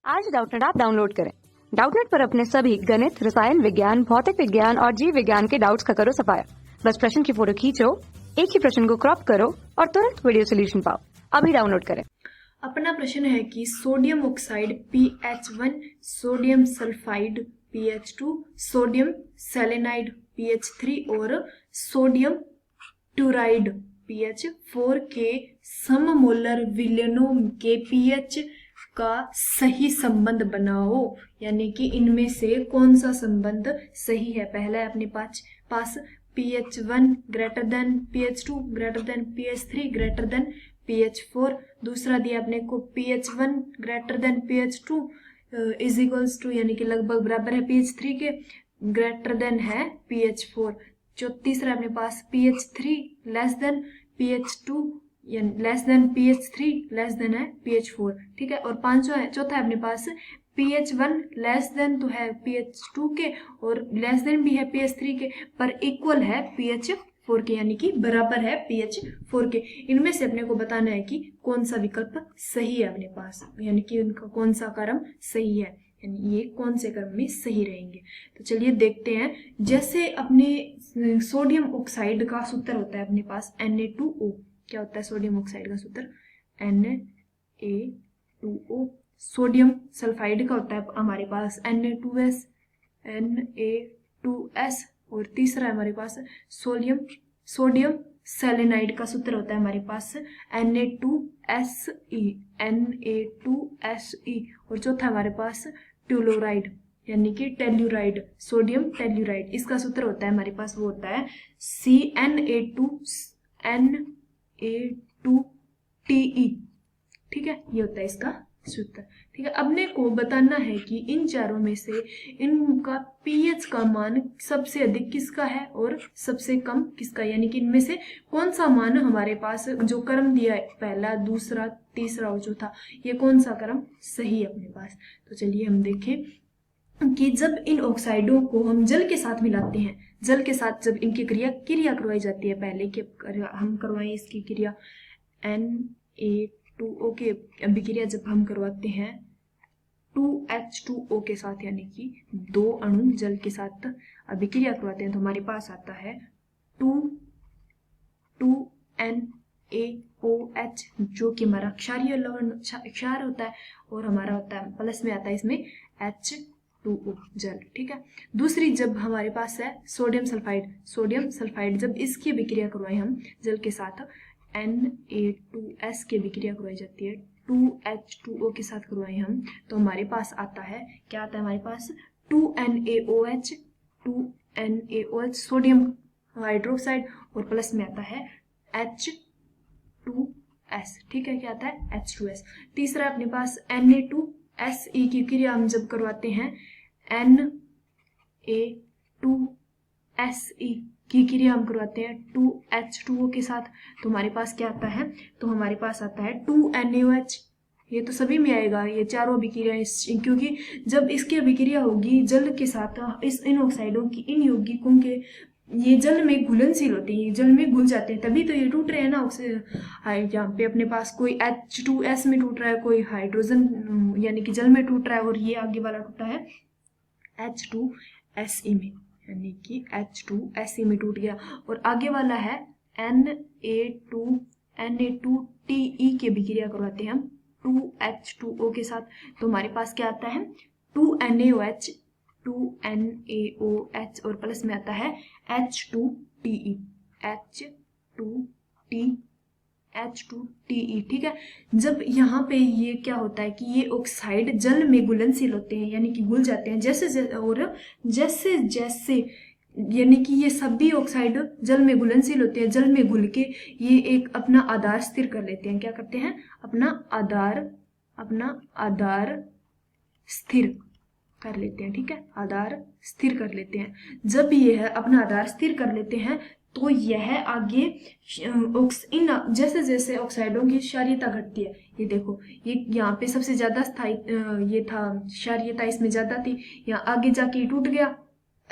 आज Doubtnut app download करें। Doubtnut पर अपने सभी गणित, रसायन विज्ञान, भौतिक विज्ञान और जीव विज्ञान के डाउट्स का करो सफाया। बस प्रश्न की फोटो खींचो, एक ही प्रश्न को क्रॉप करो और तुरंत वीडियो सोल्यूशन पाओ। अभी डाउनलोड करें। अपना प्रश्न है कि sodium oxide PH1, sodium sulphide PH2, sodium selenide PH3 और सोडियम टूराइड PH4 के सममोलर विलयनों के pH का सही संबंध बनाओ। यानी कि इनमें से कौन सा संबंध सही है। पहला है अपने पास PH1 greater than PH2 greater than PH3 greater than PH4। दूसरा दिया अपने को PH1 greater than PH2 is equals to यानी कि लगभग बराबर है PH3 के, ग्रेटर देन है PH4। जो तीसरा अपने पास PH3 less than PH2 less than PH3 less than है PH4। ठीक है। और चौथा है अपने पास PH1 लेस देन तो है PH2 के और लेस देन भी है PH3 के, पर इक्वल है PH4 के, यानी कि बराबर है PH4 के। इनमें से अपने को बताना है कि कौन सा विकल्प सही है अपने पास, यानी कि उनका कौन सा क्रम सही है, यानी ये कौन से क्रम में सही रहेंगे। तो चलिए देखते हैं। जैसे अपने सोडियम ऑक्साइड का सूत्र होता है अपने पास Na2O। क्या होता है सोडियम ऑक्साइड का सूत्र? Na2O। सोडियम सल्फाइड का होता है हमारे पास Na2S। और तीसरा है हमारे पास सोडियम सेलेनाइड का सूत्र होता है हमारे पास Na2Se। और चौथा हमारे पास टूलोराइड यानी कि टेल्यूराइड, सोडियम टेल्यूराइड। इसका सूत्र होता है हमारे पास, वो होता है Na2TE। ठीक है, ये होता है इसका सूत्र। ठीक है। अपने को बताना है कि इन चारों में से इनका pH का मान सबसे अधिक किसका है और सबसे कम किसका, यानी कि इनमें से कौन सा मान हमारे पास जो क्रम दिया है, पहला, दूसरा, तीसरा और चौथा, ये कौन सा क्रम सही है अपने पास। तो चलिए हम देखें कि जब इन ऑक्साइडों को हम जल के साथ मिलाते हैं, जल के साथ जब इनकी क्रिया करवाई जाती है, पहले के हम करवाएं इसकी क्रिया Na2O की अभिक्रिया जब हम करवाते हैं 2H2O के साथ, यानी कि दो अणु जल के साथ अभिक्रिया करवाते हैं, तो हमारे पास आता है 2NaOH, जो कि हमारा क्षारीय लवण क्षार होता है, और हमारा होता है प्लस में आता है इसमें H2O जल। ठीक है। दूसरी जब हमारे पास है सोडियम सल्फाइड जब इसकी अभिक्रिया करवाएं हम जल के साथ, Na2S की अभिक्रिया करवाई जाती है 2H2O के साथ करवाएं हम, तो हमारे पास आता है, क्या आता है हमारे पास 2NaOH सोडियम हाइड्रोक्साइड, और प्लस में आता है H2S। ठीक है, क्या आता है H2S। तीसरा अपने पास Na2Se की क्रिया हम जब करवाते हैं Na2Se की क्रिया हम करवाते हैं 2H2O के साथ, तो हमारे पास क्या आता है, तो हमारे पास आता है 2NaOH। ये तो सभी में आएगा, ये चारों अभिक्रिया, क्योंकि जब इसकी अभिक्रिया होगी जल के साथ इन ऑक्साइडों की, इन यौगिकों के, ये जल में घुलनशील होते हैं, जल में घुल जाते हैं, तभी तो ये टूट रहे हैं ना। यहाँ पे अपने पास कोई H2S में टूट रहा है, कोई हाइड्रोजन यानी कि जल में टूट रहा है, और ये आगे वाला टूटा है H2Se में, यानी कि H2Se में टूट गया। और आगे वाला है Na2TE की अभिक्रिया करवाते हैं हम 2H2O के साथ, तो हमारे पास क्या आता है 2NaOH और प्लस में आता है H2TE। ठीक है। जब यहाँ पे ये क्या होता है कि ये ऑक्साइड जल में घुलनशील होते हैं, यानी कि घुल जाते हैं, जैसे यानी कि ये सभी ऑक्साइड जल में घुलनशील होते हैं, जल में घुल के ये एक अपना आधार स्थिर कर लेते हैं। क्या करते हैं? अपना आधार स्थिर कर लेते हैं। ठीक है, आधार स्थिर कर लेते हैं। जब ये अपना आधार स्थिर कर लेते हैं, तो यह आगे जैसे जैसे ऑक्साइडों की क्षारीयता घटती है, ये देखो, ये यहाँ पे सबसे ज्यादा स्थायी ये था, क्षारीयता इसमें ज्यादा थी, यहाँ आगे जाके टूट गया,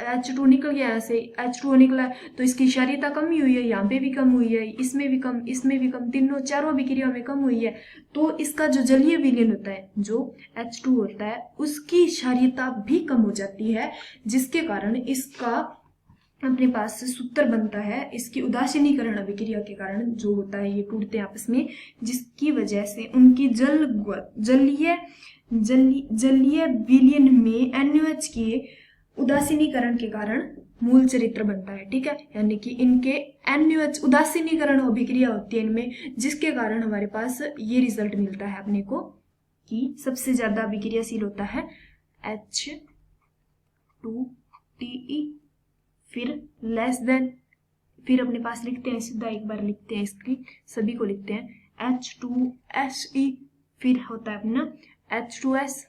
H2 निकल गया, यहाँ से H2O निकला तो इसकी क्षारीयता कम ही हुई है, यहाँ पे भी कम हुई है, इसमें भी कम, इसमें भी कम, तीनों चारों अभिक्रियाओं में कम हुई है। तो इसका जो जलीय विलयन होता है, जो H2 होता है, उसकी क्षारीयता भी कम हो जाती है, जिसके कारण इसका अपने पास सूत्र बनता है, इसकी उदासीनीकरण अभिक्रिया के कारण जो होता है, ये टूटते हैं आपस में, जिसकी वजह से उनकी जलीय विलयन में NaOH के उदासीनीकरण के कारण मूल चरित्र बनता है। ठीक है, यानी कि इनके NaOH उदासीनीकरण अभिक्रिया होती है इनमें, जिसके कारण हमारे पास ये रिजल्ट मिलता है अपने को कि सबसे ज्यादा अभिक्रियाशील होता है H2TE, फिर लेस देन, फिर अपने पास लिखते हैं सीधा, एक बार लिखते हैं इसकी सभी को लिखते हैं, H2SE, फिर होता है अपना H2S,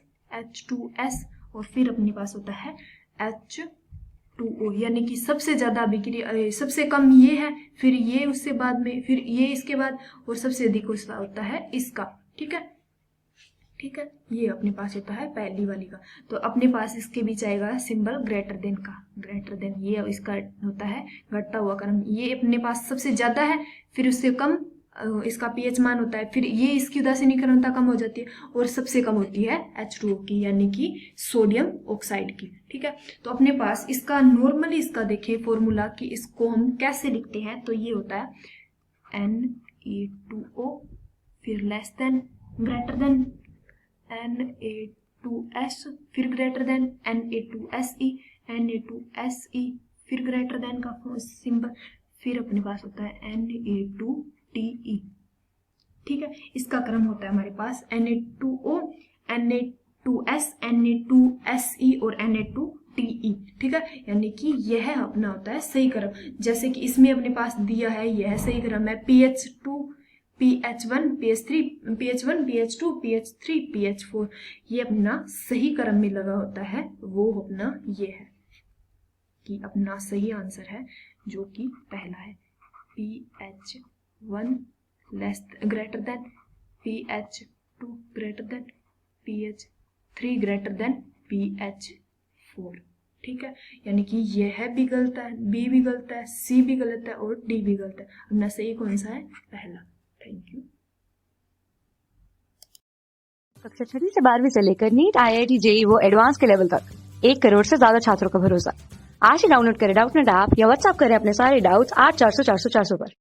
और फिर अपने पास होता है H2O, यानी कि सबसे ज्यादा अभिक्रिया, सबसे कम ये है, फिर ये उससे बाद में, फिर ये इसके बाद, और सबसे अधिक होता है इसका। ठीक है, ठीक है, ये अपने पास होता है पहली वाली का। तो अपने पास इसके बीच आएगा सिंबल ग्रेटर देन का, ग्रेटर देन, ये इसका होता है घटता हुआ क्रम, ये अपने पास सबसे ज्यादा है, फिर उससे कम इसका pH मान होता है, फिर ये इसकी उदासीनीकरणता कम हो जाती है, और सबसे कम होती है H2O की, यानी कि सोडियम ऑक्साइड की। ठीक है, तो अपने पास इसका नॉर्मली इसका देखें फॉर्मूला कि इसको हम कैसे लिखते हैं, तो ये होता है Na2O, फिर less than, greater than Na2S, फिर ग्रेटर देन Na2SE, Na2SE, फिर ग्रेटर देन का सिंबल, फिर अपने पास होता है Na2TE। ठीक है, इसका क्रम होता है हमारे पास Na2O, Na2S, Na2SE और Na2TE। ठीक है, यानी कि यह अपना होता है सही क्रम, जैसे कि इसमें अपने पास दिया है, यह सही क्रम है, pH2, pH1, pH3, pH1, pH2, pH3, pH4, ये अपना सही क्रम में लगा होता है, वो अपना ये है कि अपना सही आंसर है, जो कि पहला है, pH1 greater than, pH2 greater than, pH3 greater than, pH4। ठीक है, यानी कि यह भी गलत है, बी भी गलत है, सी भी गलत है और डी भी गलत है। अपना सही कौन सा है? पहला। Thank you. कक्षा 6 से 12वीं से लेकर नीट, IIT, JEE वो एडवांस के लेवल तक 1 करोड़ से ज्यादा छात्रों का भरोसा। आज ही डाउनलोड करें डाउटनेट ऐप या व्हाट्सएप करें अपने सारे डाउट्स 8400 400 400 पर।